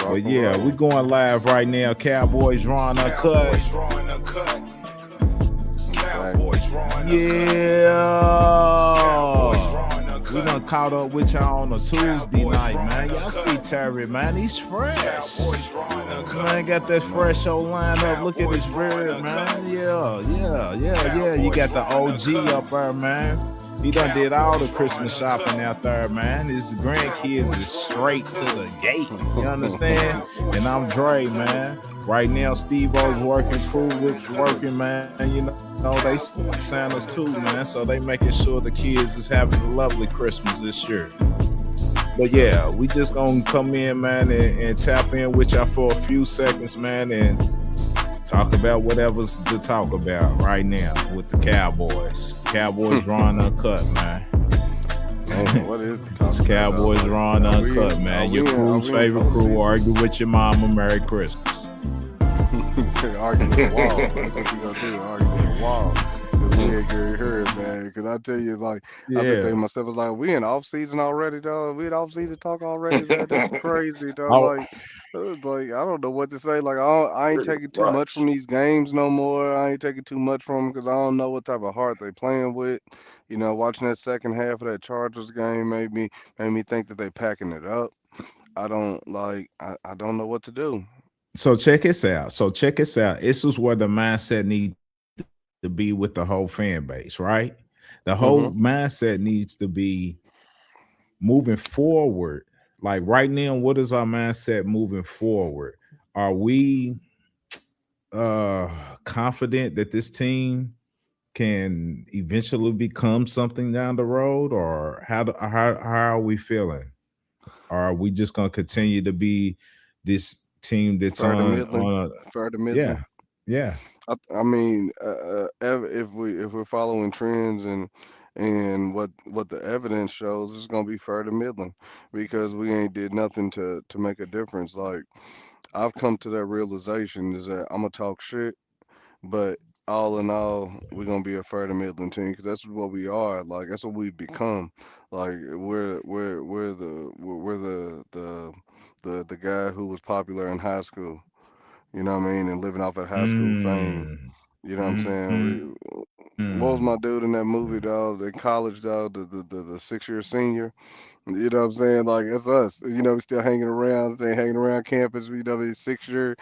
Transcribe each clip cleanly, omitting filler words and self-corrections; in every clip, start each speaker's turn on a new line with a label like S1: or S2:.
S1: But yeah, we going live right now. Cowboys Raw Uncut. Yeah. We done caught up with y'all on a Tuesday night, man. Y'all see Terry, man. He's fresh. Man, got that fresh old lineup. Look at his beard, man. Yeah. You got the OG up there, man. He done did all the Christmas shopping out there, man. His grandkids is straight to the gate. You understand? And I'm Dre, man. Right now, Steve-O's working, Crew Rick's working, man. And you know, they sign us too, man. So they making sure the kids is having a lovely Christmas this year. But yeah, we just gonna come in, man, and tap in with y'all for a few seconds, man, and talk about whatever's to talk about right now with the Cowboys. Cowboys Raw Uncut, man.
S2: What is the
S1: It's Cowboys Raw Uncut, man. Your crew's favorite crew. Argue with your mama. Merry Christmas.
S2: Argue with the wall. That's what you gonna do. Argue with the wall. We ain't Gary Hurd, man. Because I tell you, it's like I've been thinking to myself, it's like we in off season already, dog. We in off season talk already, man. That's crazy, dog. Like I don't know what to say. Like I ain't taking too much from these games no more. I ain't taking too much from them because I don't know what type of heart they playing with. You know, watching that second half of that Chargers game made me think that they packing it up. I don't know what to do.
S1: So check this out. This is where the mindset needs to be with the whole fan base, right? The whole mindset needs to be moving forward. Like right now, what is our mindset moving forward? Are we confident that this team can eventually become something down the road, or how are we feeling? Or are we just gonna continue to be this team that's
S2: Fair to
S1: middling? Yeah.
S2: I mean, if we're following trends and what the evidence shows, it's gonna be fair to middling because we ain't did nothing to make a difference. Like I've come to that realization is that I'm gonna talk shit, but all in all, we're gonna be a fair to middling team because that's what we are. Like that's what we've become. Like we're the guy who was popular in high school. You know what I mean? And living off that high school fame. You know what I'm saying? What was my dude in that movie, dog? In college, dog, the 6-year senior. You know what I'm saying? Like it's us. You know, we still hanging around, campus. You know, we 6-year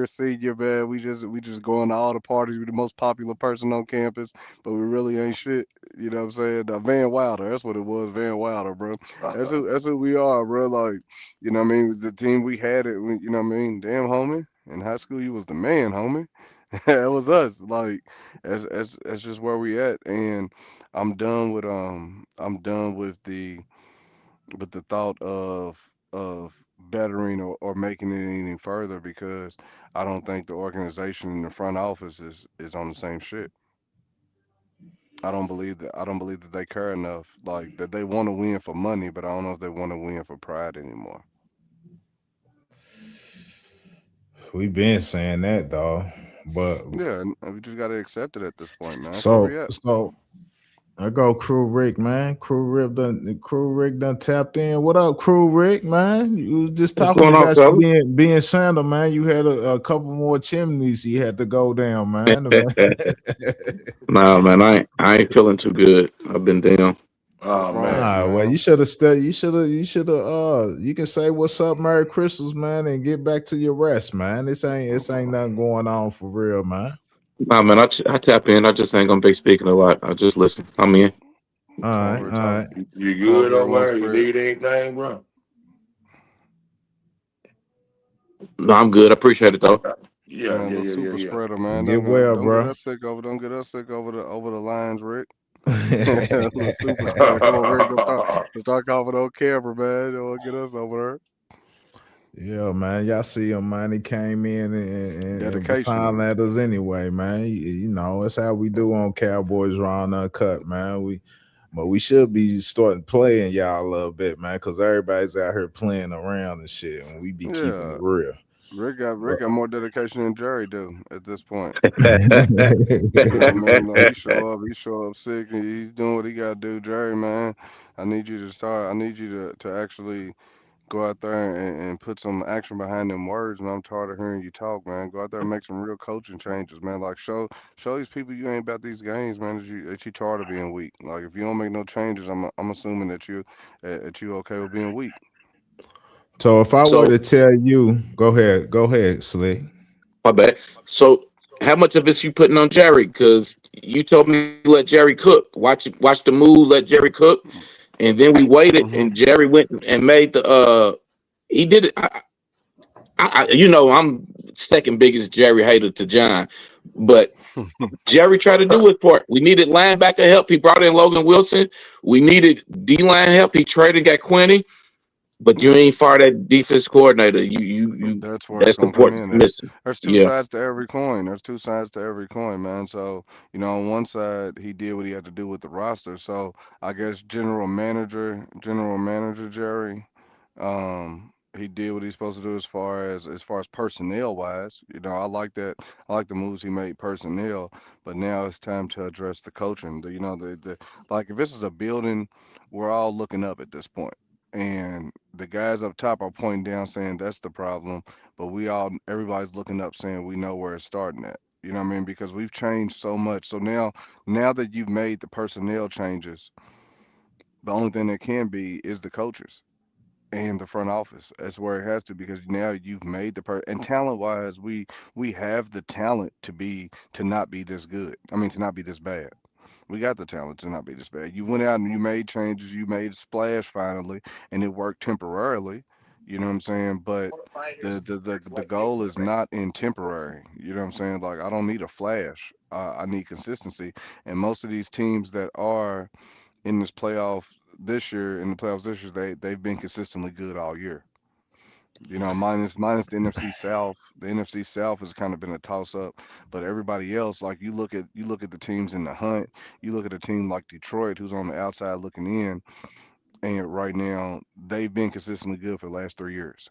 S2: senior, man. We just going to all the parties. We the most popular person on campus, but we really ain't shit. You know what I'm saying? Van Wilder, that's what it was, Van Wilder, bro. That's who we are, bro. Like, you know what I mean? It was the team we had it. You know what I mean? Damn, homie. In high school, you was the man, homie. That was us. Like, that's just where we at. And I'm done with the thought of bettering or making it any further because I don't think the organization in the front office is on the same shit. I don't believe that they care enough. Like that they want to win for money, but I don't know if they want to win for pride anymore.
S1: We've been saying that though, but
S2: yeah, we just gotta accept it at this point, man.
S1: So I go Crew Rick, man. Crew Rick done tapped in. What up, Crew Rick, man? You just talking about you being Santa, man. You had a couple more chimneys you had to go down, man.
S3: Nah, man, I ain't feeling too good. I've been down.
S1: Oh man! Well, you should have stayed. You should have. You can say what's up, Merry Christmas, man, and get back to your rest, man. This ain't nothing going on for real, man.
S3: Nah, man, I tap in. I just ain't gonna be speaking a lot. I just listen. I'm in.
S1: All right.
S4: You good over there? You need anything, bro?
S3: No, I'm good. I appreciate it though.
S2: Yeah. Super spreader, man.
S1: Get well, bro.
S2: Don't get us sick over the lines, Rick. Super spreader. Come on, Rick. Let's start coughing on camera, man. Don't get us over
S1: there. Yeah, man. Y'all see him, man. He came in and was hollering at us anyway, man. You know, that's how we do on Cowboys Raw Uncut, man. But we should be starting playing y'all a little bit, man, because everybody's out here playing around and shit, and we be keeping it real.
S2: Rick got more dedication than Jerry do at this point. Man, like, he show up sick and he's doing what he gotta do. Jerry, man, I need you to actually go out there and put some action behind them words, man. I'm tired of hearing you talk, man. Go out there and make some real coaching changes, man. Like show these people you ain't about these games, man. That you tired of being weak. Like if you don't make no changes, I'm assuming that you okay with being weak.
S1: So if I were
S3: So
S1: to tell you, go ahead, Slick.
S3: my bad. So how much of this you putting on Jerry? Because you told me let Jerry cook. Watch the moves, let Jerry cook, and then we waited,
S2: Hmm.
S3: and Jerry went and made the. He did it. I'm second biggest Jerry hater to John, but Jerry tried to do his part. We needed linebacker help. He brought in Logan Wilson. We needed D line help. He traded, got Quinnen, but you ain't fired that defense coordinator. You.
S2: That's where it's
S3: That's the
S2: gonna come
S3: part that's
S2: in at.
S3: missing.
S2: There's two
S3: Yeah,
S2: sides to every coin. There's two sides to every coin, man. So, on one side, he did what he had to do with the roster. So, I guess general manager Jerry, he did what he's supposed to do as far as personnel wise. I like that. I like the moves he made personnel, but now it's time to address the coaching. The like if this is a building, we're all looking up at this point. And the guys up top are pointing down saying that's the problem, but everybody's looking up saying we know where it's starting at. You know what I mean? Because we've changed so much. So now that you've made the personnel changes, the only thing that can be is the coaches and the front office. That's where it has to, because now you've made and talent wise, we have the talent to not be this good. I mean, to not be this bad. We got the talent to not be this bad. You went out and you made changes, you made a splash finally, and it worked temporarily. You know what I'm saying? But the goal is not in temporary. You know what I'm saying? Like I don't need a flash. I need consistency. And most of these teams that are in in the playoffs this year, they've been consistently good all year. Minus the NFC South. The NFC South has kind of been a toss up, but everybody else, like you look at the teams in the hunt. You look at a team like Detroit, who's on the outside looking in, and right now they've been consistently good for the last 3 years.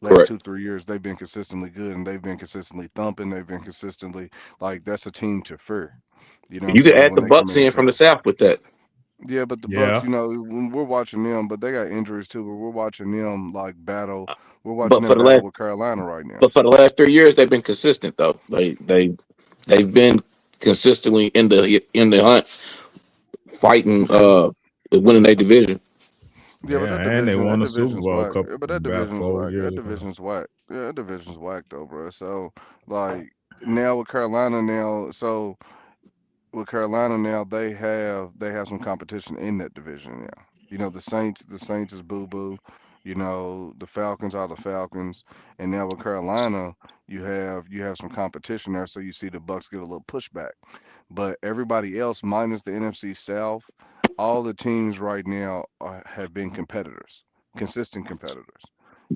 S2: Last
S3: correct.
S2: 2 3 years, they've been consistently good, and they've been consistently thumping. They've been consistently like that's a team to fear. You know what I'm
S3: You could
S2: saying?
S3: add
S2: When
S3: the
S2: they come
S3: Bucks
S2: in
S3: in from the
S2: trouble.
S3: South with that.
S2: Yeah, but the Bucks,
S1: Yeah.
S2: when we're watching them, but they got injuries too. But we're watching them like battle. We're watching
S3: But
S2: them
S3: for the
S2: battle
S3: last
S2: with Carolina right now.
S3: but for the last 3 years, they've been consistent though. They've been consistently in the hunt, fighting, winning their division.
S2: Yeah, but
S1: Yeah, and they
S2: that
S1: won a Super
S2: division's
S1: Bowl a
S2: whack.
S1: couple
S2: Yeah, but that
S1: about
S2: division's
S1: four
S2: whack.
S1: years
S2: That
S1: ago.
S2: division's whack. Yeah, that division's whack though, bro. So like now with Carolina now, so with Carolina now they have some competition in that division now. The Saints is boo boo. The Falcons are the Falcons, and now with Carolina you have some competition there. So you see the Bucks get a little pushback, but everybody else minus the NFC South, all the teams right now have been competitors, consistent competitors.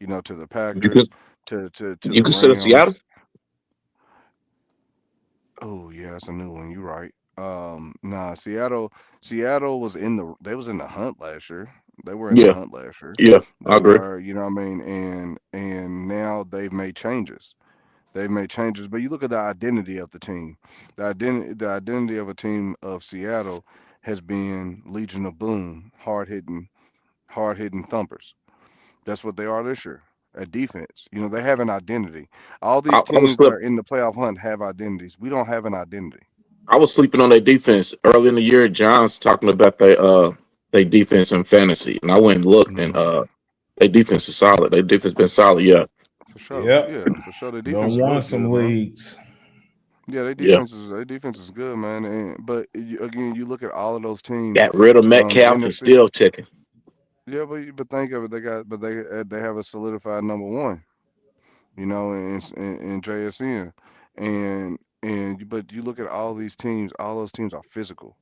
S2: To the
S3: You
S2: Packers,
S3: could
S2: to
S3: you
S2: the
S3: consider Seattle?
S2: Rams. Oh yeah, that's a new one. You're right. Nah, Seattle they was in the hunt last year. They were in the
S3: Yeah,
S2: hunt last year.
S3: yeah, I
S2: They
S3: agree.
S2: were, what I mean, and now they've made changes. They've made changes, but you look at the identity of the team. The identity of a team of Seattle has been Legion of Boom, hard hitting thumpers. That's what they are this year at defense. They have an identity. All these
S3: I was
S2: teams that
S3: slip.
S2: are in the playoff hunt have identities. We don't have an identity.
S3: I was sleeping on their defense early in the year. John's talking about their defense in fantasy, and I went and looked, and
S2: Hmm.
S3: their defense is solid. Their defense been solid. Yeah,
S2: For sure.
S1: Yep.
S2: Yeah, for sure. Their
S1: Done
S2: defense is
S1: won
S2: really good,
S1: some
S2: man.
S1: leagues.
S2: Yeah, their
S3: yeah.
S2: defense is their defense is good, man. But again, you look at all of those teams
S3: Got rid of
S2: from the
S3: Metcalf and
S2: NFC.
S3: still ticking.
S2: Yeah, but think of it, they have a solidified number one, in JSN, but you look at all these teams, all those teams are physical.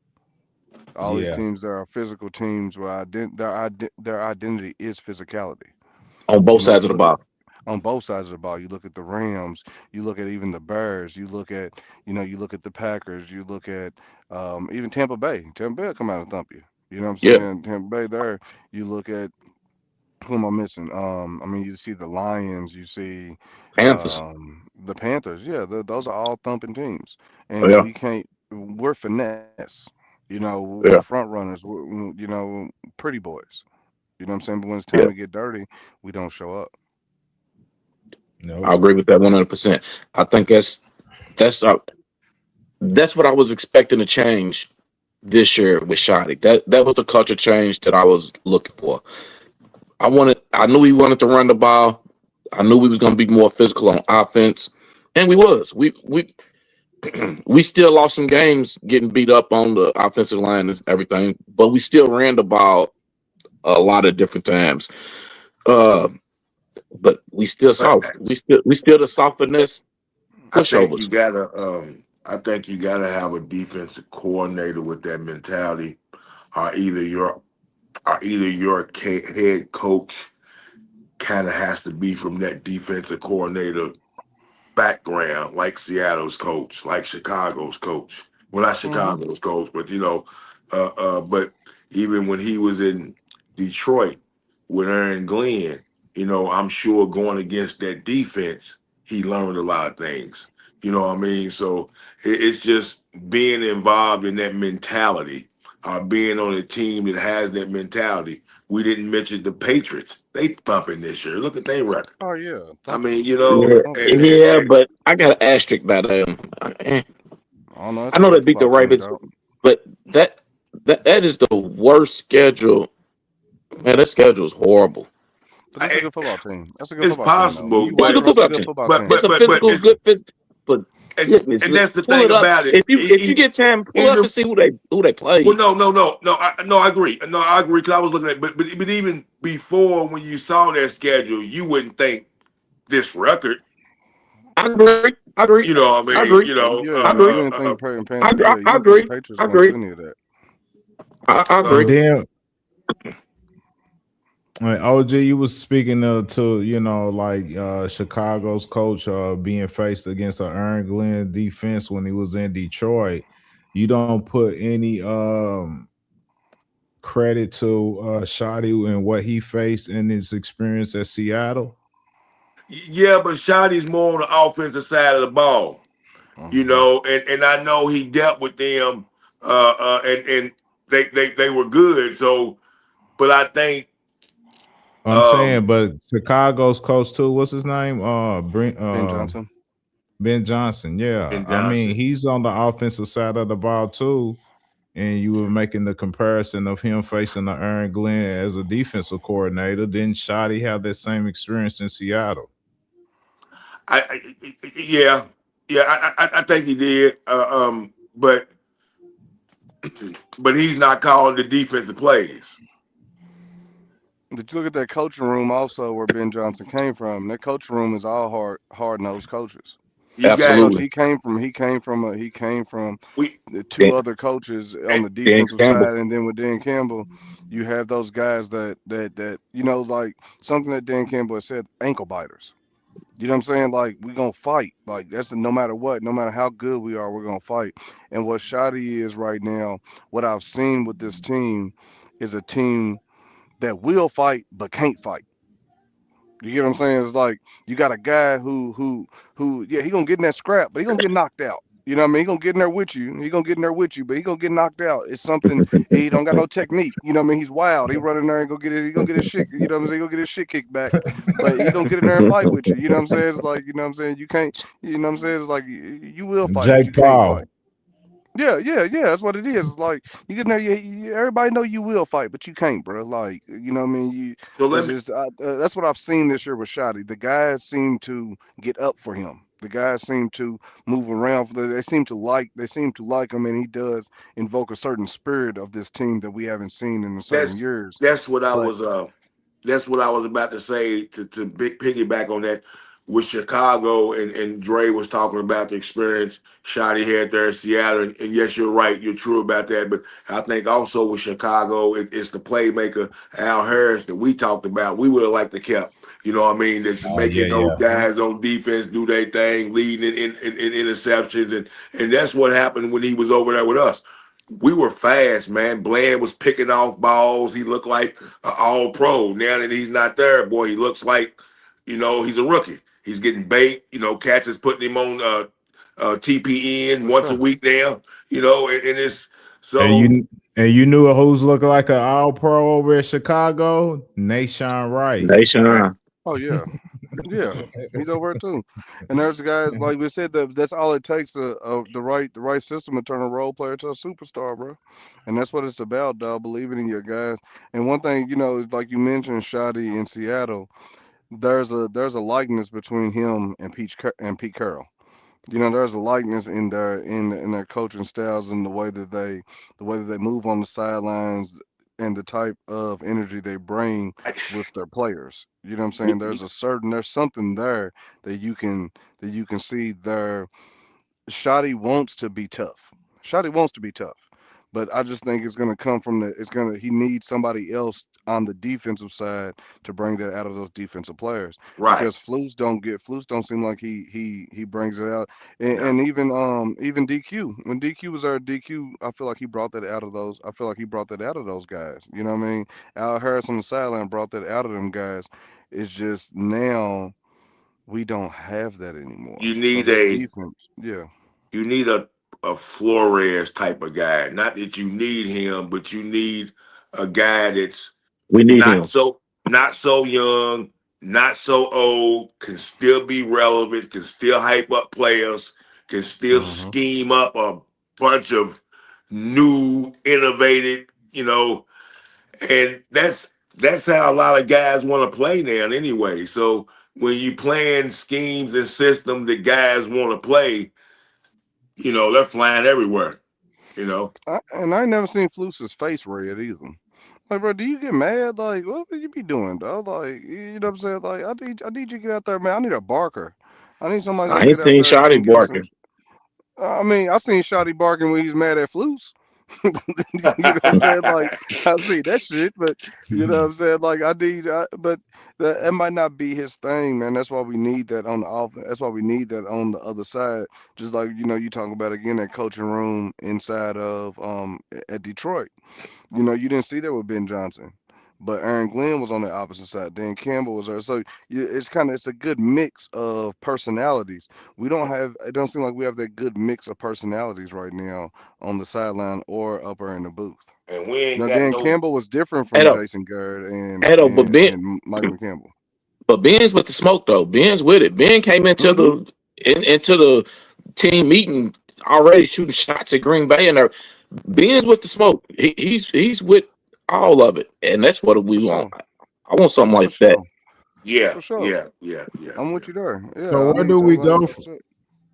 S2: All these
S1: Yeah.
S2: teams that are physical teams where their identity is physicality.
S3: On both sides
S2: You
S3: of the
S2: look at
S3: ball.
S2: on both sides of the ball. You look at the Rams. You look at even the Bears. You look at the Packers. You look at even Tampa Bay. Tampa Bay will come out and thump you. You know what I'm
S3: Yeah,
S2: saying? Tampa Bay there. You look at who am I missing? I mean, you see the Lions. You see
S3: Panthers.
S2: the Panthers. Yeah, those are all thumping teams,
S3: Oh,
S2: and
S3: yeah,
S2: we can't. We're finesse. We're
S3: yeah.
S2: front runners. We're pretty boys. You know what I'm saying? But when it's time to get dirty, we don't show up.
S1: Nope.
S3: I agree with that 100%. I think that's uh, that's what I was expecting to change this year with Shotty. That was the culture change that I was looking for. I knew he wanted to run the ball. I knew we was going to be more physical on offense, and we was. We still lost some games getting beat up on the offensive line and everything, but we still ran the ball a lot of different times. Uh, but we still soft. We still the softness
S4: I think
S3: pushovers.
S4: you gotta I think you gotta have a defensive coordinator with that mentality, or either your head coach kind of has to be from that defensive coordinator background, like Seattle's coach, like Chicago's coach. Well, not
S2: Hmm.
S4: Chicago's coach, but but even when he was in Detroit with Aaron Glenn, I'm sure going against that defense, he learned a lot of things. You know what I mean? So it's just being involved in that mentality, being on a team that has that mentality. We didn't mention the Patriots. They thumping this year. Look at their record.
S2: Oh yeah,
S4: I
S2: thumping.
S4: mean,
S3: Yeah,
S2: Thumping.
S3: yeah, but I got an asterisk by them.
S2: I don't know. It's
S3: I
S2: a
S3: know
S2: good
S3: they beat the
S2: football team,
S3: Ravens,
S2: dog.
S3: but that is the worst schedule. Man, that schedule is horrible.
S2: But that's a
S4: I,
S2: good football team. That's a good
S4: it's
S2: football team, though. When
S4: possible,
S2: you
S3: It's a
S2: watch
S4: but
S3: good
S2: them, that's a
S3: football
S2: good
S3: team.
S2: football
S4: but
S2: team.
S3: It's
S4: but
S3: a
S4: but but
S3: physical,
S4: it's
S3: good fist. But goodness,
S4: and that's the
S3: pull
S4: thing
S3: it up.
S4: about it.
S3: If you get time, pull up
S4: Even
S3: and see who they
S4: well,
S3: played.
S4: no, I agree. No, I agree because I was looking at, but even before when you saw their schedule, you wouldn't think this record.
S3: I agree. I agree.
S4: You know what I
S3: I
S4: mean?
S3: agree.
S2: Yeah,
S3: I agree.
S2: you didn't think
S3: I
S2: you didn't think the
S3: agree.
S2: Patriots
S3: I
S2: were gonna do
S3: agree.
S2: any of that.
S3: I
S1: And
S3: agree.
S4: so
S1: then like, OG, you was speaking to like Chicago's coach being faced against an Aaron Glenn defense when he was in Detroit. You don't put any credit to Shotty and what he faced in his experience at Seattle.
S4: yeah, but Shotty's more on the offensive side of the ball.
S2: Hmm.
S4: And I know he dealt with them, and they were good. So, but I think
S1: I'm
S4: um,
S1: saying, but Chicago's coach too. What's his name?
S2: Ben Johnson.
S1: Ben Johnson. Yeah,
S4: Ben
S1: I mean
S4: Johnson.
S1: he's on the offensive side of the ball too. And you were making the comparison of him facing the Aaron Glenn as a defensive coordinator. Didn't Shotty have that same experience in Seattle?
S4: Yeah, yeah, I think he did. But he's not calling the defensive plays.
S2: But you look at that coaching room also where Ben Johnson came from. That coaching room is all hard nosed coaches.
S4: You
S2: That
S4: got
S2: coach
S3: Absolutely.
S2: he came from
S4: we
S2: the two
S3: Dan,
S2: other coaches on
S4: and
S2: the
S3: Dan
S2: defensive
S3: Campbell.
S2: side, and then with Dan Campbell, you have those guys that like something that Dan Campbell has said, ankle biters. You know what I'm saying? Like we gonna fight. Like that's no matter what, no matter how good we are, we're gonna fight. And what Shotty is right now, what I've seen with this team is a team that will fight but can't fight. You get what I'm saying? It's like you got a guy who yeah, he gonna get in that scrap, but he gonna get knocked out. You know what I mean? He gonna get in there with you. He gonna get in there with you, but he gonna get knocked out. It's something he don't got no technique. You know what I mean? He's wild. He run in there and he gonna get his shit. You know what I'm saying? He gonna get his shit kicked back, but he gonna get in there and fight with you. You know what I'm saying? It's like you know what I'm saying. You can't. You know what I'm saying? It's like you will fight, but you
S1: Jake
S2: can't fight.
S1: Paul.
S2: Yeah. That's what it is. It's like you get in there, everybody know you will fight, but you can't, bro. Like you know what I mean.
S4: so let
S2: It's
S4: me
S2: just that's what I've seen this year with Shotty. The guys seem to get up for him. The guys seem to move around. They seem to like him, and he does invoke a certain spirit of this team that we haven't seen in certain
S4: that's
S2: years.
S4: that's what I
S2: But
S4: was that's what I was about to say to piggyback on that with Chicago and Dre was talking about the experience Shotty had there in Seattle. And yes, you're right, you're true about that. But I think also with Chicago, it's the playmaker Al Harris that we talked about. We would have liked to kept. You know what I mean? That's
S1: Oh yeah,
S4: making those
S1: yeah.
S4: guys on defense do their thing, leading in interceptions, and that's what happened when he was over there with us. We were fast, man. Bland was picking off balls. He looked like an all pro. Now that he's not there, boy, he looks like, he's a rookie. He's getting bait. Cats is putting him on TPN
S2: for
S4: once a
S2: sure,
S4: week now, and it's
S1: And
S4: so.
S1: And you knew who's looking like an all pro over at Chicago? Nation Wright.
S3: Nation.
S2: Oh yeah, yeah, he's over it too. And there's guys like we said that's all it takes the right system to turn a role player to a superstar, bro. And that's what it's about, dog. Believing in your guys. And one thing is like you mentioned, Shotty in Seattle. There's a likeness between him and Pete Carroll. There's a likeness in their coaching styles and the way that they move on the sidelines and the type of energy they bring with their players. You know what I'm saying? There's something there that you can see there. Shotty wants to be tough. Shotty wants to be tough. But I just think it's gonna come from he needs somebody else on the defensive side to bring that out of those defensive players.
S4: Right.
S2: Because Flus don't seem like he brings it out. And,
S4: No.
S2: and even DQ. When DQ was there, DQ, I feel like he brought that out of those. I feel like he brought that out of those guys. You know what I mean? Al Harris on the sideline brought that out of them guys. It's just now we don't have that anymore.
S4: You
S2: So
S4: need
S2: that
S4: a
S2: defense, yeah.
S4: you need a Flores type of guy. Not that you need him, but you need a guy that's
S3: We need
S4: not
S3: him.
S4: so young, not so old, can still be relevant, can still hype up players, can still
S2: Mm-hmm.
S4: scheme up a bunch of new, innovative, and that's how a lot of guys want to play now anyway. So when you playing schemes and systems that guys want to play, they're flying everywhere.
S2: And I ain't never seen Flus's face red either. Like, bro, do you get mad? Like, what would you be doing, dog? Like, you know what I'm saying? Like, I need you to get out there, man. I need a barker. I need somebody
S3: I
S2: gonna
S3: ain't
S2: get out
S3: seen
S2: there
S3: Shotty
S2: and give me some.
S3: barking.
S2: I mean, I seen Shotty barking when he's mad at Flus. You know what I'm saying? Like, I see that shit, but you know what I'm saying? Like, but that might not be his thing, man. That's why we need that on the offense. That's why we need that on the other side. Just like you talk about again that coaching room inside of at Detroit. You didn't see that with Ben Johnson, but Aaron Glenn was on the opposite side. Dan Campbell was there, so it's a good mix of personalities. It don't seem like we have that good mix of personalities right now on the sideline or up there in the booth.
S4: And we ain't
S2: Now
S4: got
S2: Dan
S4: no.
S2: Campbell was different from
S3: Edo,
S2: Jason Garrett and
S3: Edo,
S2: and and Mike McCampbell.
S3: but Ben's with the smoke though. Ben's with it. Ben came into
S2: Hmm.
S3: into the team meeting already shooting shots at Green Bay, and Ben's with the smoke. He's with all of it, and that's what we
S2: For
S3: want.
S2: sure,
S3: I want something
S2: for
S3: like that.
S2: sure,
S4: Yeah,
S2: for sure.
S4: yeah, yeah, yeah,
S2: I'm
S4: yeah.
S2: with you there.
S1: So
S2: Yeah, I need somebody like that.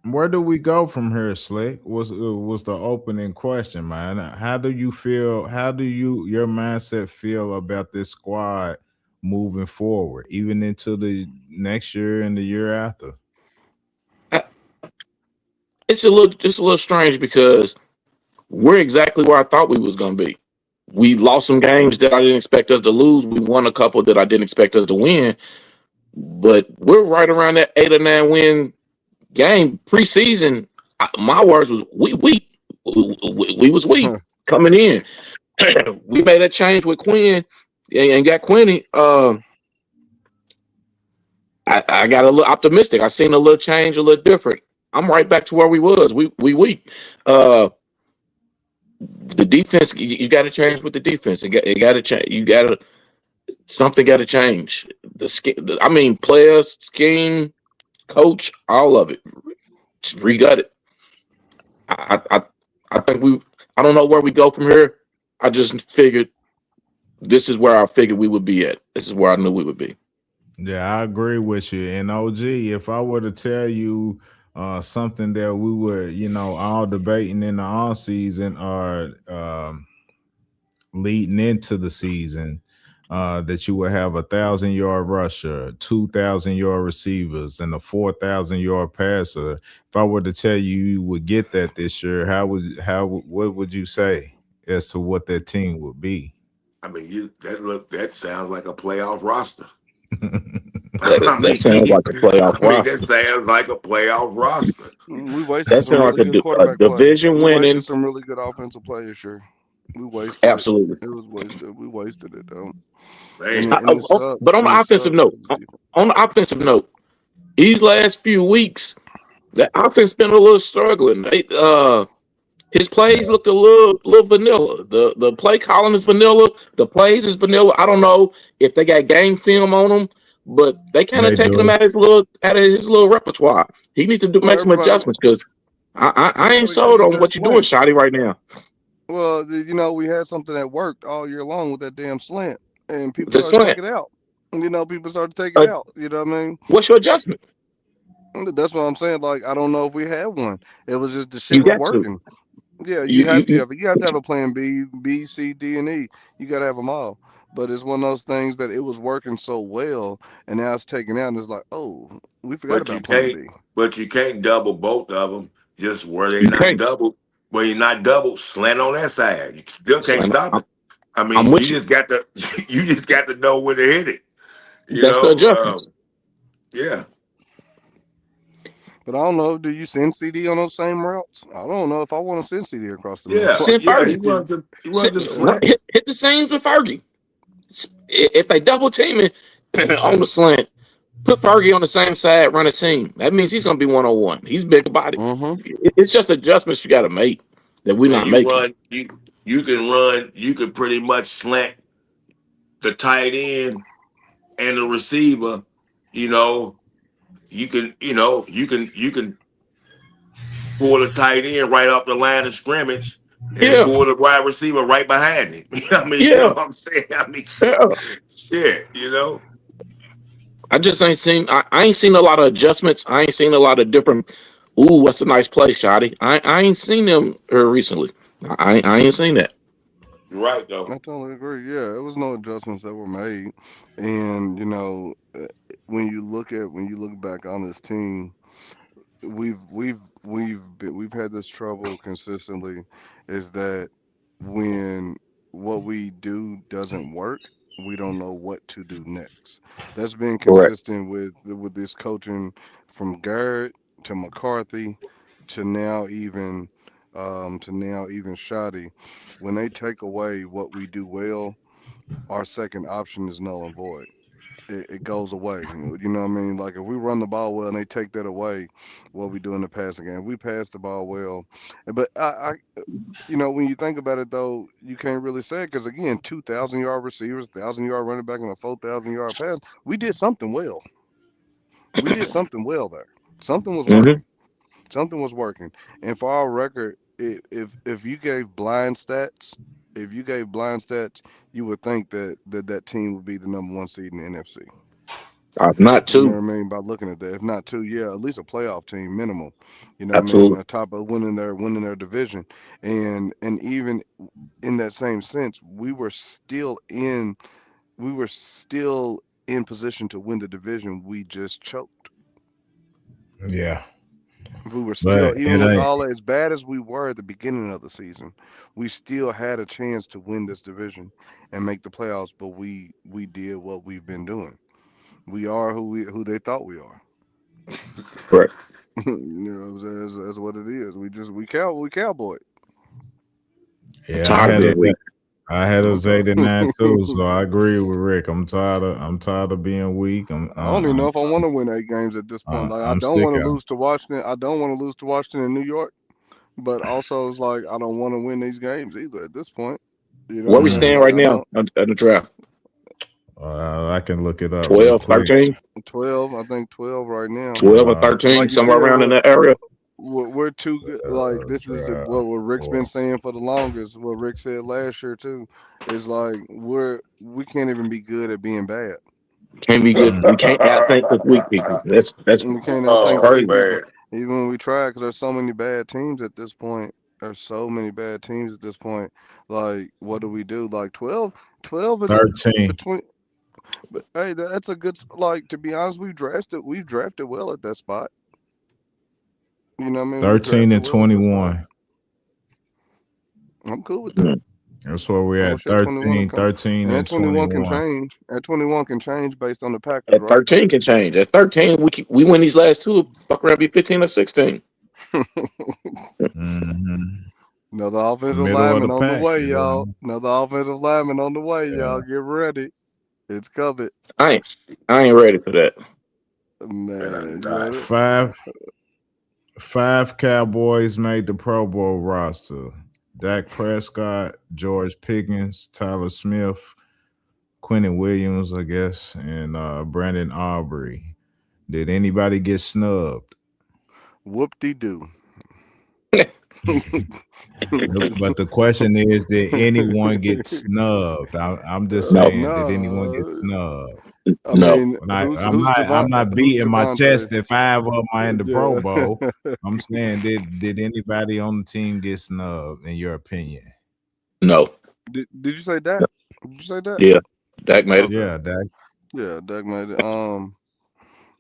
S1: where do we go from here, Slick? Was the opening question, man. How do you feel? How do your mindset feel about this squad moving forward, even into the next year and the year after?
S3: It's just a little strange because we're exactly where I thought we was going to be. We lost some games that I didn't expect us to lose. We won a couple that I didn't expect us to win. But we're right around that 8 or 9 win game preseason. My words was we weak. We was weak coming in. We made a change with Quinn and got Quinny. I got a little optimistic. I seen a little change, a little different. I'm right back to where we was. We weak. The defense, you got to change with the defense. It got to change. Something got to change. Players, scheme, coach, all of it. Just regut it. I think I don't know where we go from here. I just figured this is where I figured we would be at. This is where I knew we would be.
S1: Yeah, I agree with you. And OG, if I were to tell you something that we were, all debating in the off season or leading into the season, that you would have 1,000-yard rusher, 2,000-yard receivers, and a 4,000-yard passer. If I were to tell you would get that this year, what would you say as to what that team would be?
S4: I mean, that sounds like a playoff roster.
S3: That sounds like a playoff roster.
S4: That sounds like a playoff roster.
S2: We wasted
S3: That
S2: some
S3: sounds
S2: really
S3: like
S2: good
S3: a
S2: quarterback play.
S3: division
S2: We
S3: winning.
S2: wasted some really good offensive players, sure. We wasted
S3: Absolutely.
S2: it. It was wasted. We wasted it, though.
S4: Man.
S2: And it sucks.
S3: But on the offensive note, these last few weeks, the offense been a little struggling. His plays look a little vanilla. The play column is vanilla. The plays is vanilla. I don't know if they got game film on him, but they kind of
S1: They
S3: taking him
S1: do.
S3: out of his little repertoire. He needs to
S2: Well,
S3: make some adjustments because I ain't
S2: because
S3: sold
S2: he's
S3: on
S2: a
S3: what you're doing,
S2: slant.
S3: Shotty, right now.
S2: Well, we had something that worked all year long with that damn slant, and people
S3: The
S2: started to take
S3: slant.
S2: it out. People started to take it
S3: Uh,
S2: out. You know what I mean?
S3: what's your adjustment?
S2: That's what I'm saying. Like, I don't know if we had one. It was just the shit
S3: You
S2: was
S3: got to.
S2: working. Yeah,
S3: You you, you
S2: you have to have a plan B, C, D, and E. You got to have them all. But it's one of those things that it was working so well, and now it's taken out, and it's like, oh, we forgot
S4: But you
S2: about plan
S4: can't
S2: B.
S4: but you can't double both of them just where they
S3: you
S4: not
S3: can't.
S4: double. Where you're not double, slant on that side. You still can't
S3: Slam.
S4: stop it. I
S3: I'm
S4: mean, you
S3: with you.
S4: just got to you just got to know when to hit it. You
S3: That's the
S4: know,
S3: adjustments.
S4: yeah.
S2: But I don't know. Do you send CD on those same routes? I don't know if I want to send CD across the middle
S4: Yeah,
S2: like
S3: Send
S4: yeah,
S2: that.
S3: Fergie.
S4: he runs the
S2: Yeah.
S4: flats.
S3: Hit the seams with Fergie. If they double team it on the slant, put Fergie on the same side, run a seam. That means he's going to be 101. He's big body.
S2: Mm-hmm.
S3: It's just adjustments you got to make that we're
S4: And
S3: not making.
S4: you can pretty much slant the tight end and the receiver. You know, you can pull the tight end right off the line of scrimmage and
S3: Yeah,
S4: pull the wide receiver right behind him. I mean, you know
S3: yeah,
S4: what I'm saying? I mean,
S3: yeah.
S4: shit,
S3: I just ain't seen. I ain't seen a lot of adjustments. I ain't seen a lot of different. Ooh, what's a nice play, Shotty? I ain't seen them recently. I ain't seen that.
S4: You're right though.
S2: I totally agree. Yeah, it was no adjustments that were made, and when you look back on this team, we've had this trouble consistently, is that when what we do doesn't work, we don't know what to do next. That's been
S3: Correct.
S2: consistent with this coaching from Garrett to McCarthy to now even Shoddy. When they take away what we do well, our second option is null and void. It goes away. You know what I mean? Like, if we run the ball well and they take that away, what we do in the passing game. We pass the ball well, but when you think about it though, you can't really say it because again, 2,000-yard receivers, 1,000-yard running back, and a 4,000-yard pass. We did something well. We did something well there. Something was
S3: Hmm.
S2: working. Something was working. And for our record, if you gave blind stats, you would think that team would be the number one seed in the NFC.
S3: If not
S2: You know what
S3: two,
S2: I mean? By looking at that, if not two, yeah, at least a playoff team minimum. You know what I mean?
S3: absolutely.
S2: On top of winning their division, and even in that same sense, we were still in position to win the division. We just choked.
S1: Yeah,
S2: We were still,
S1: but
S2: even
S1: it
S2: with
S1: ain't.
S2: all as bad as we were at the beginning of the season, we still had a chance to win this division and make the playoffs. But we did what we've been doing. We are who they thought we are.
S3: Correct.
S2: That's what it is. We cowboy.
S3: I'm
S1: Yeah,
S3: tired of being weak.
S1: I had
S2: I'm
S1: us
S2: tired.
S1: 89 too, so I agree with Rick. I'm tired of being weak.
S2: I don't even know if I want to win 8 games at this point. Like, I
S1: I'm
S2: don't
S1: sick
S2: want to
S1: of.
S2: lose to Washington. I don't want to lose to Washington in New York. But also, it's like I don't want to win these games either at this point. You know what
S3: Where
S2: I'm
S3: we
S2: saying?
S1: Mm,
S3: stand
S2: Like,
S3: right
S2: I
S3: now
S2: don't.
S3: at the draft?
S1: I can look it up real
S3: 12,
S1: quick.
S3: 13,
S2: 12, I think 12 right now.
S3: 12 or
S1: Uh,
S3: 13,
S2: Like you
S3: somewhere
S2: said,
S3: around in that area.
S2: we're too good. Like, this is what
S1: draft
S2: Rick's been
S1: for
S2: saying for the longest. What Rick said last year too is like we can't even be good at being bad.
S3: Can't be good.
S1: mm,
S3: We can't outthink the weak people. That's
S2: And we can't outthink the
S4: Oh
S2: weak
S3: crazy.
S2: people,
S4: man.
S2: even when we try, because there's so many bad teams at this point. There's so many bad teams at this point. Like, what do we do? Like 12 is a
S1: 13.
S2: between. But hey, that's a good like. To be honest, we've drafted well at that spot. You know what I mean? We've
S1: 13
S2: drafted
S1: and
S2: well at that spot.
S1: 21.
S2: I'm cool with that.
S3: Mm.
S1: That's where we're
S2: I
S1: at.
S2: wish that 21 would come.
S1: 13
S2: And that
S1: and
S2: 21 can
S1: 21.
S2: change. That 21 can change based on the Packers,
S3: At
S2: right?
S3: 13 can change. At 13, we win these last two. Fuck around, be 15 or 16.
S1: Hmm.
S2: Another offensive
S1: Middle of the
S2: lineman on the
S1: pack.
S2: way,
S1: You know what I
S2: y'all.
S1: mean?
S2: Another offensive lineman on the way,
S1: Yeah.
S2: y'all. Get ready. It's coming.
S3: I ain't ready for that.
S4: And I'm
S2: Man,
S4: not.
S1: Five 5 Cowboys made the Pro Bowl roster. Dak Prescott, George Pickens, Tyler Smith, Quinnen Williams, I guess, and Brandon Aubrey. Did anybody get snubbed?
S2: Whoop-de-doo.
S1: But the question is, did anyone get snubbed? I'm just
S3: No,
S1: saying, did anyone get
S2: No,
S1: snubbed?
S2: I
S3: no,
S2: mean,
S1: And I'm
S2: who's
S1: not I'm
S2: Devon?
S1: not
S2: Who's
S1: beating my
S2: Devontae?
S1: chest that 5 of them are in the Pro Bowl.
S2: Yeah.
S1: I'm saying, did anybody on the team get snubbed in your opinion?
S3: no.
S2: Did you say that? Did you say that?
S3: Yeah, Dak made it.
S2: Okay.
S1: Yeah, Dak.
S2: Yeah, Doug made it.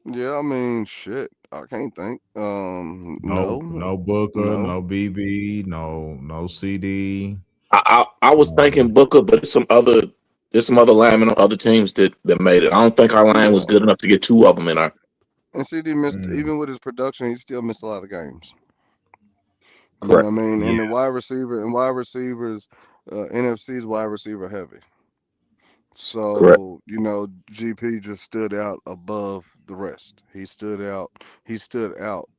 S2: Yeah, I mean, shit. I can't think.
S1: No Booker,
S2: No.
S1: no BB, no CD.
S3: I was thinking Booker, but there's some other linemen on other teams that made it. I don't think our line was
S2: Yeah.
S3: good enough to get 2 of them in our.
S2: And CD missed,
S1: Mm,
S2: even with his production, he still missed a lot of games. You know what I
S3: Correct.
S2: mean?
S1: yeah,
S2: And the wide receivers, NFC's wide receiver heavy.
S3: Correct.
S2: So, GP just stood out above the rest. He stood out. He stood out.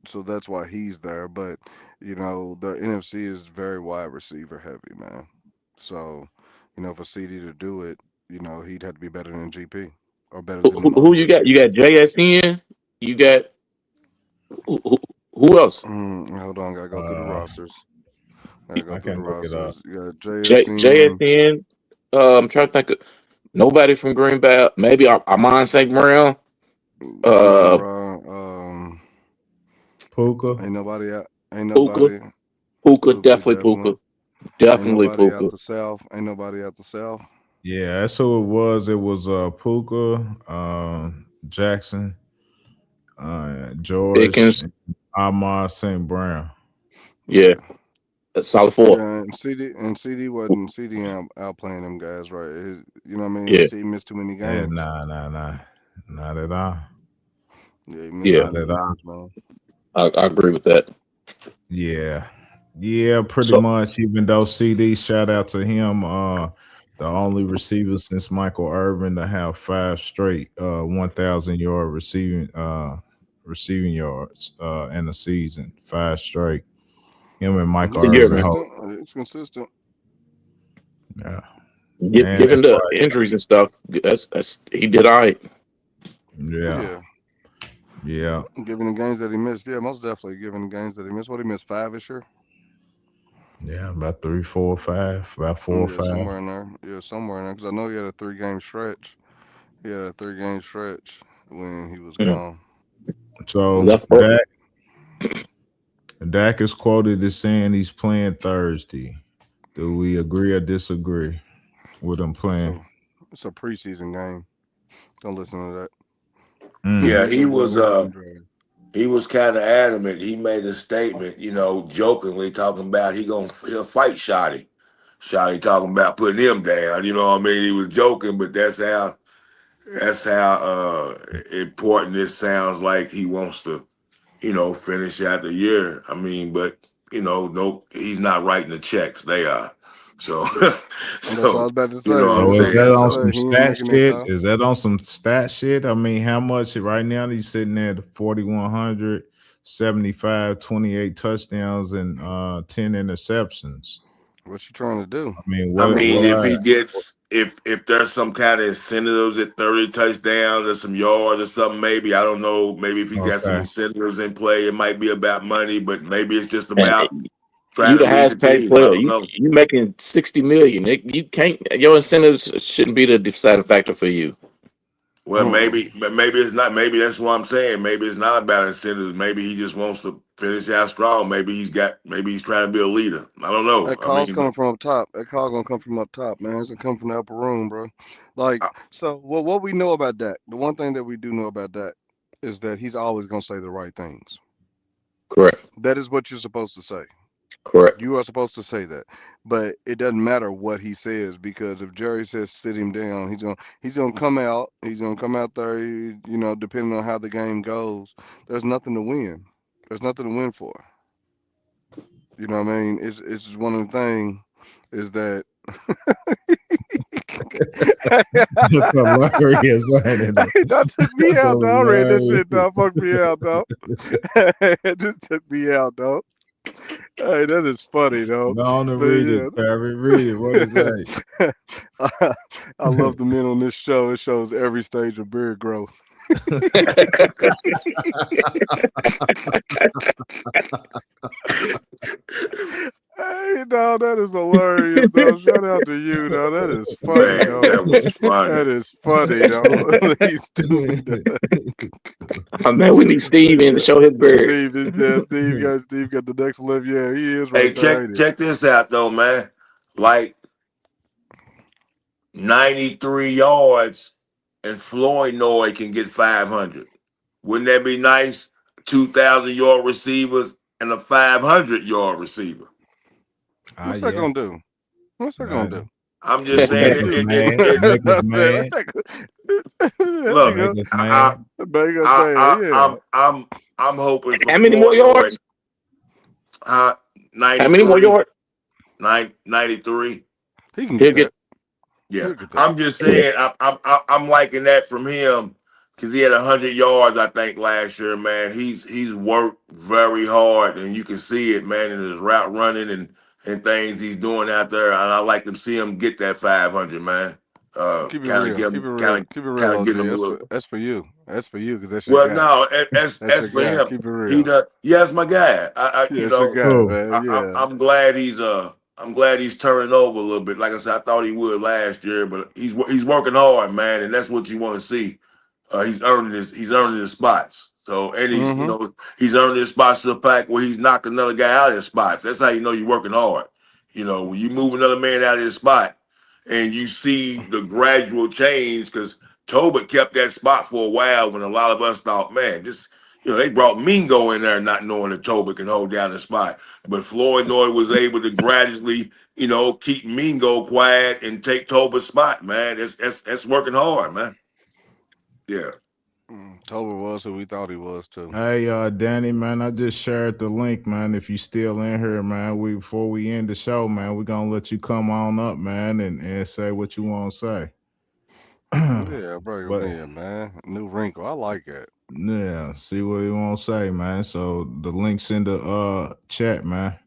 S2: So that's why he's there. But, the NFC is very wide receiver heavy, man. So, for CD to do it, he'd have to be better than GP or better than them
S3: Who
S2: other
S3: you got? You got
S2: receivers.
S3: JSN. You got who else?
S2: Hold on, gotta go through the
S1: uh,
S2: rosters. Gotta go
S1: I
S2: through the
S1: can look it up.
S2: rosters. You got JSN.
S3: JSN. I'm trying to think of nobody from Green Bay. Maybe Amon St. Brown.
S2: Amon
S3: Uh,
S2: Ra,
S1: Puka.
S2: ain't nobody out. Ain't
S3: Puka.
S2: nobody.
S3: Puka.
S2: Puka
S3: Definitely
S2: definitely.
S3: Puka.
S2: Ain't
S3: Definitely
S2: nobody out
S3: Puka.
S2: the south. Ain't nobody out the south.
S1: Yeah, that's who it was. It was Puka, Jackson, George,
S3: Pickens.
S1: and Ahmad St. Brown.
S3: Yeah,
S2: Okay.
S3: that's solid 4.
S2: Yeah, and CD wasn't CD outplaying them guys, right? You know what I mean?
S3: Yeah,
S2: He missed too many
S1: Yeah,
S2: games.
S1: nah. Not at all.
S2: Yeah, he missed too
S3: yeah.
S1: Not
S2: many
S1: at all.
S2: games, man.
S3: I agree with that.
S1: Yeah. Yeah, pretty
S3: So
S1: much. Even though CD, shout out to him, the only receiver since Michael Irvin to have 5 straight 1,000-yard receiving yards in the season. 5 straight. Him and Michael
S2: He's
S3: the year,
S1: Irvin
S3: man.
S1: hold.
S2: consistent. It's consistent.
S1: Yeah. And
S3: Given
S1: that's
S3: the
S1: why,
S3: injuries and stuff, that's he did all right.
S1: yeah.
S2: Yeah.
S1: Yeah.
S2: Given the games that he missed, yeah, most definitely. Given the games that he missed, what he missed 5 this year?
S1: Yeah, about 3, 4, 5, about 4 or
S2: Yeah,
S1: 5.
S2: somewhere in there. Yeah, somewhere in there. Because I know he had a 3-game stretch. He had a 3-game stretch when he was
S3: Mm.
S2: gone.
S1: So
S3: That's open.
S1: Dak is quoted as saying he's playing Thursday. Do we agree or disagree with him playing?
S2: So it's a preseason game. Don't listen to that.
S1: Mm.
S4: Yeah,
S2: He's gonna do it when he get in draft.
S4: he was kind of adamant. He made a statement, jokingly talking about he'll fight Shotty. Shotty talking about putting him down. You know what I mean? He was joking, but that's how important this sounds like he wants to, finish out the year. I mean, but no, he's not writing the checks. They are. So,
S2: And that's what I was
S4: so
S2: about to
S4: you know
S2: say.
S4: what I'm
S1: So
S2: That's what
S1: is
S2: I was
S1: that
S4: saying.
S2: about to
S1: on
S4: So
S1: some
S2: say. He ain't
S1: stat
S2: making that
S1: shit?
S2: call.
S1: Is that on some stat shit? I mean, how much right now he's sitting at 4,100, 75, 28 touchdowns and 10 interceptions.
S2: What you trying to do?
S1: I mean,
S4: I
S1: what
S4: mean, if
S1: what
S4: he gets if there's some kind of incentives at 30 touchdowns or some yards or something, maybe I don't know. Maybe if he's got some
S1: okay.
S4: incentives in play, it might be about money, but maybe it's just
S3: And
S4: about
S3: you
S4: trying to
S3: the
S4: lead the
S3: highest paid
S4: team. I
S3: player.
S4: don't
S3: You
S4: know.
S3: you making 60 million. You can't. Your incentives shouldn't be the deciding factor for you.
S4: Well,
S2: Mm-mm.
S4: maybe it's not. Maybe that's what I'm saying. Maybe it's not about incentives. Maybe he just wants to finish out strong. Maybe he's trying to be a leader. I don't know.
S2: That
S4: I
S2: call's
S4: mean,
S2: coming from up top. That call gonna come from up top, man. It's gonna come from the upper room, bro. Like,
S4: uh,
S2: so what we know about that, the one thing that we do know about that is that he's always gonna say the right things.
S3: Correct.
S2: That is what you're supposed to say.
S3: Correct.
S2: You are supposed to say that. But it doesn't matter what he says because if Jerry says sit him down, he's gonna come out. He's gonna come out there. Depending on how the game goes, there's nothing to win. There's nothing to win for. You know what I mean? It's just one of the things is that
S1: That's hilarious, ain't it?
S2: That took me
S1: That's
S2: out, dog. I read that shit,
S1: hilarious.
S2: dog. Fuck me out, dog. It just took me out, dog. Hey, that is funny, though.
S1: Go on and
S2: But
S1: read
S2: yeah.
S1: it, Terry. Read it. What is that?
S2: I love the men on this show. It shows every stage of beard growth. Hey, dog, that is hilarious, dog. Shout out to you, dog. That is funny,
S4: Man,
S2: dog.
S4: that was funny.
S2: That is funny, dog. He's stupid.
S3: Oh, man, we need Steve in to show his beard.
S2: Steve got the next lift. Yeah, he is
S4: Hey,
S2: right there. ain't he?
S4: check this out though, man. Like 93 yards and Floyd can get 500. Wouldn't that be nice? 2,000-yard receivers and a 500-yard receiver.
S2: What's that gonna do? What's that gonna do?
S4: I'm just saying
S1: Make us
S4: it.
S1: mad. Make us mad.
S4: Look,
S1: Make us mad.
S4: I'm hoping for
S3: How many more
S4: Floyd
S3: yards?
S4: Lloyd. 93.
S3: How many more yards?
S4: 93.
S2: He can
S3: He'll
S2: get that.
S4: Yeah,
S2: He'll get that.
S4: I'm just saying. I'm liking that from him because he had 100 yards, I think, last year. Man, he's worked very hard, and you can see it, man, in his route running and things he's doing out there. And I like to see him get that 500, man.
S2: Keep it real. Keep it real. Keep it real,
S4: Kind of
S2: OG.
S4: give him a little.
S2: That's for you. That's for you because that's your
S4: Well,
S2: guy.
S4: no, that's
S2: That's
S4: for
S2: your guy.
S4: him.
S2: Keep it real.
S4: He does. Yeah, that's my guy.
S2: That's your guy, man. Yeah.
S4: I'm glad he's turning over a little bit. Like I said, I thought he would last year, but he's working hard, man, and that's what you want to see. He's earning his spots. So and he's earning his spots to the pack where he's knocking another guy out of his spots. That's how you know you're working hard. When you move another man out of his spot and you see the gradual change, because Tobit kept that spot for a while when a lot of us thought, man, they brought Mingo in there not knowing that Tobit can hold down the spot. But Floyd was able to gradually, keep Mingo quiet and take Tobit's spot, man. That's working hard, man. Yeah.
S2: Tober was who we thought he was too.
S1: Hey, Danny, man, I just shared the link, man. If you still in here, man, before we end the show, man, we're gonna let you come on up, man, and say what you want to say.
S2: Yeah, bring him in, man. New wrinkle. I like it.
S1: Yeah, see what you want to say, man. So the link's in the chat, man.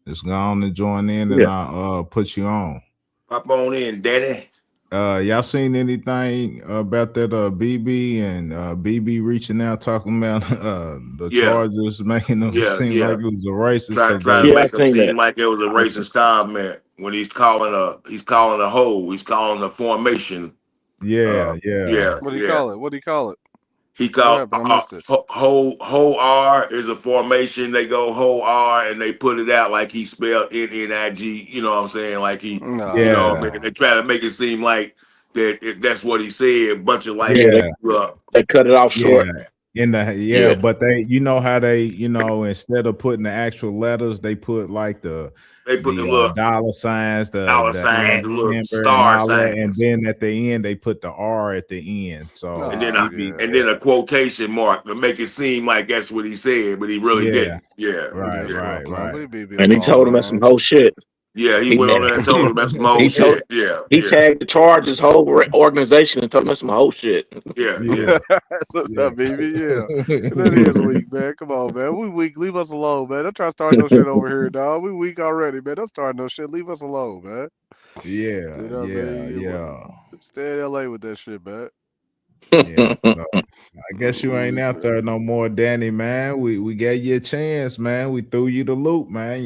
S1: Just go on and join in, and I'll put you on.
S4: Pop on in, Danny.
S1: Y'all seen anything about that BB and BB reaching out talking about the Chargers making them seem like it was a racist?
S4: Trying to make them seem like it was a racist comment when he's calling a hole. He's calling a formation.
S1: Yeah.
S2: What do you call it? What do you call it?
S4: He called whole R is a formation. They go whole R and they put it out like he spelled NNIG. You know what I'm saying? Like he, they try to make it seem like that's what he said. A bunch of
S3: they cut it off short.
S1: But they, how they, instead of putting the actual letters, they put like the little dollar signs, the
S4: little star signs,
S1: and then at the end they put the R at the end. So
S4: and then a quotation mark to make it seem like that's what he said, but he really didn't. Yeah,
S1: right.
S3: And he told him that's some whole shit.
S4: Yeah, he went on there and told him that's some whole shit. He
S3: tagged the Chargers whole organization and told him that's some whole shit.
S2: What's up, baby? Yeah, that is weak, man. Come on, man. We weak. Leave us alone, man. Don't try to start no shit over here, dog. We weak already, man. Don't start no shit. Leave us alone, man. Stay in LA with that shit, man.
S1: I guess you ain't out there no more, Danny, man. We gave you a chance, man. We threw you the loop, man.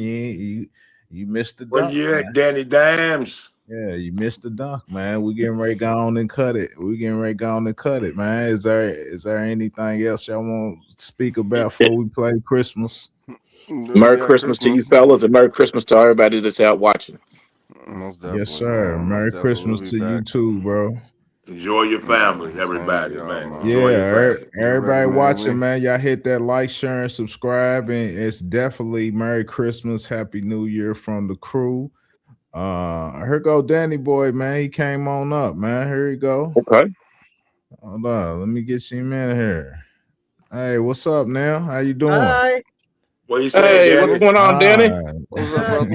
S1: You missed the dunk.
S4: Where you at, Danny Dimes?
S1: Yeah, you missed the dunk, man. We getting ready to go on and cut it. Man. Is there anything else y'all want to speak about before we play Christmas?
S3: Merry Christmas to you fellas, and Merry Christmas to everybody that's out watching.
S1: Yes, sir. Merry Christmas to you too, bro.
S4: Enjoy your family, everybody, man.
S1: Everybody watching, man. Y'all hit that like, share, and subscribe. And it's definitely Merry Christmas, Happy New Year from the crew. Here go Danny boy, man. He came on up, man. Here you go.
S3: Okay.
S1: Hold on. Let me get you in here. Hey, what's up now? How you doing?
S5: Hi.
S4: What you saying, Danny?
S3: What's going on, Danny?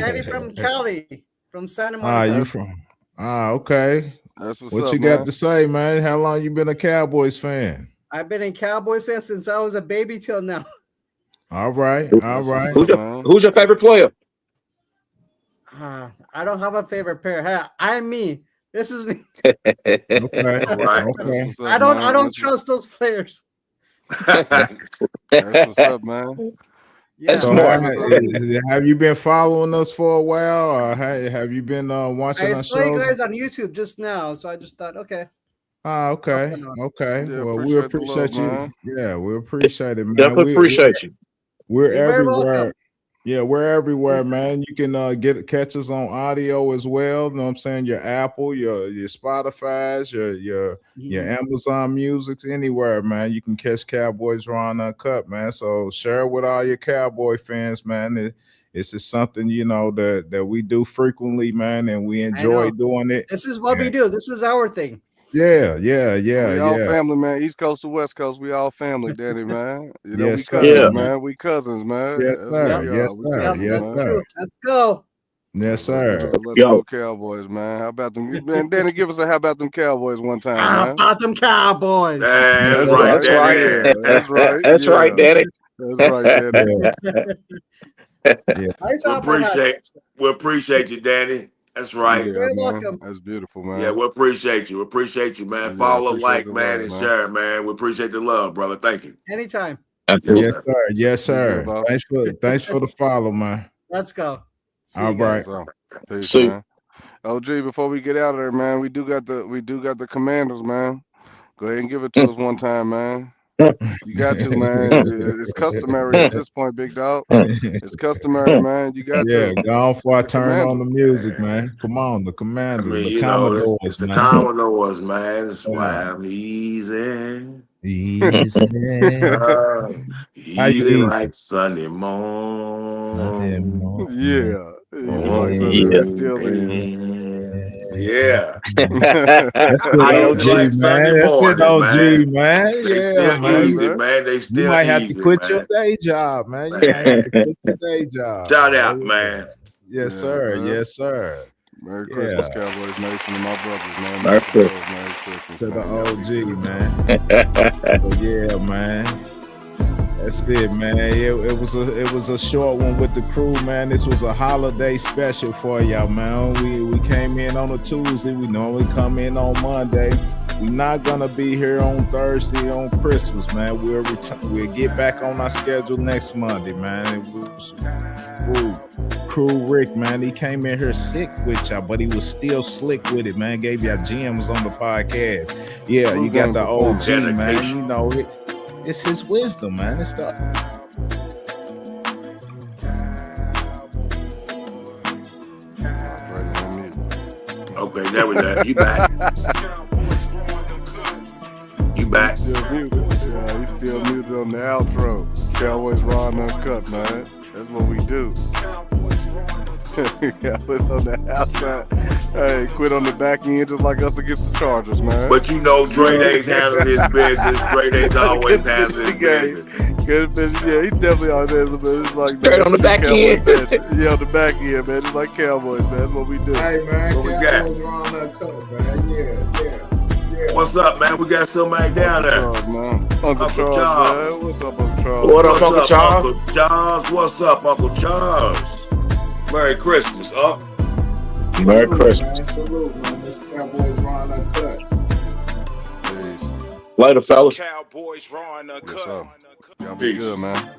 S5: Danny from Cali, from Santa Monica.
S1: You from? Okay.
S2: That's what's
S1: What
S2: up,
S1: you
S2: man.
S1: got to say, man? How long you been a Cowboys fan?
S5: I've been a Cowboys fan since I was a baby till now.
S1: All right, all right.
S3: Who's your favorite player?
S5: I don't have a favorite player. Hey, I'm me. This is me.
S1: Okay.
S4: Right.
S1: Okay.
S5: I don't trust those players.
S2: That's what's up, man.
S5: Yeah.
S3: That's
S1: So
S3: smart.
S1: have you been following us for a while, or have you been watching
S5: I
S1: our
S5: saw you
S1: shows?
S5: guys on YouTube just now, so I just thought, okay.
S1: Okay. Okay.
S2: Yeah,
S1: Well, we appreciate
S2: the love,
S1: you.
S2: man.
S1: Yeah, we appreciate it, man.
S3: Definitely appreciate you.
S1: We're
S5: You're very welcome.
S1: everywhere. Yeah, we're everywhere, man. You can catch us on audio as well. You know what I'm saying? Your Apple, your Spotify's, your Amazon Musics, anywhere, man. You can catch Cowboys Raw and Uncut, man. So share it with all your Cowboy fans, man. It's just something, that we do frequently, man, and we enjoy doing it.
S5: This is what we do. This is our thing.
S1: Yeah.
S2: We all family, man. East Coast to West Coast, we all family, Danny, man.
S1: Yes,
S2: we
S1: sir.
S2: cousins, man. We cousins, man.
S1: Yes,
S2: That's
S1: sir.
S2: what we are.
S1: Yes,
S2: We
S1: sir.
S2: cousins,
S1: Yes,
S2: man.
S1: sir.
S5: Let's go.
S1: Yes, sir.
S2: Let's go, Cowboys, man. How about them? Man, Danny, give us a how about them Cowboys one time,
S5: How
S2: man.
S5: about them Cowboys?
S4: That's
S3: That's
S4: right.
S3: right.
S2: Yeah, that's right.
S3: That's
S2: yeah.
S3: right, Daddy.
S2: That's right, Danny.
S4: We appreciate you, Danny. That's right.
S2: Yeah,
S5: You're
S2: man.
S5: welcome.
S2: That's beautiful, man.
S4: Yeah, we appreciate you. We appreciate you, man.
S2: Yeah,
S4: Follow,
S2: appreciate
S4: like,
S2: the
S4: man,
S2: love,
S4: and
S2: man.
S4: share, man. We appreciate the love, brother. Thank you.
S5: Anytime.
S1: Yes, sir. Yes,
S2: Be
S1: sir.
S2: good, boss.
S1: Thanks for the follow, man.
S5: Let's go. See
S1: All
S5: you guys.
S1: right.
S2: So, peace,
S3: See.
S2: man. OG, before we get out of there, man, we do got the Commanders, man. Go ahead and give it to us one time, man. You got to, man. It's customary at this point, big dog. It's customary, man. You got
S1: Yeah,
S2: to.
S1: go on before I
S2: It's the
S1: turn on the
S2: Commanders.
S1: music, man. Come on, the
S4: I
S1: Commanders,
S4: mean,
S1: the
S4: it's
S1: Commodores,
S4: the
S1: man.
S4: Commodores, man. That's why I'm easy.
S1: Easy.
S4: Easy like Sunday morning.
S2: Yeah.
S1: Yeah.
S2: Still is.
S4: Yeah.
S1: That's good
S4: How you
S1: OG,
S4: feel like
S1: man.
S4: Sunday
S1: That's good
S4: morning,
S1: OG,
S4: man?
S1: man.
S4: They
S1: Yeah,
S4: still
S1: man.
S4: easy, man. They
S1: You
S4: still
S1: might have
S4: easy,
S1: to quit
S4: man.
S1: your day job, man. You might have to quit your day job.
S4: Shout out, man.
S1: Yes,
S2: Yeah,
S1: sir.
S2: man.
S1: Yes, sir.
S2: Merry Christmas, Cowboys Nation, and my brothers, man.
S3: Merry
S2: Merry Christmas,
S1: To the
S2: man.
S1: OG, man. But yeah, man. That's it, man. It was a short one with the crew, man. This was a holiday special for y'all, man. We came in on a Tuesday. We normally come in on Monday. We're not gonna be here on Thursday on Christmas, man. We'll return. We'll get back on our schedule next Monday, man. It was Crew Rick, man. He came in here sick with y'all, but he was still slick with it, man. Gave y'all gems on the podcast. Yeah, you got the OG, man. You know it. It's his wisdom, man. It's the
S4: Okay, there we go. You back. You back.
S2: He's still muted. Yeah, he's still muted on the outro. Cowboys Raw and Uncut, man. That's what we do. Cowboys on the outside. Hey, quit on the back end just like us against the Chargers, man.
S4: But you know, Dre Days handle his business. Dre Days always handles his business.
S2: Yeah, he definitely always has it, man. It's like
S3: Straight on the back end.
S2: Yeah, on the back end, man. It's like Cowboys, man. That's what we do.
S1: Hey, man.
S4: What we got?
S1: Yeah.
S4: What's up, man? We got somebody down there.
S2: Charles, man. Uncle Charles, man. What's up, Uncle Charles?
S3: What up, Uncle Charles?
S4: Uncle Charles? What's up, Uncle Charles? Merry Christmas, up.
S3: Merry Christmas.
S1: Salute, man. This Cowboys Raw and Uncut.
S2: Peace.
S3: Later, fellas.
S6: Cowboys Raw and Uncut.
S2: Y'all be good, man.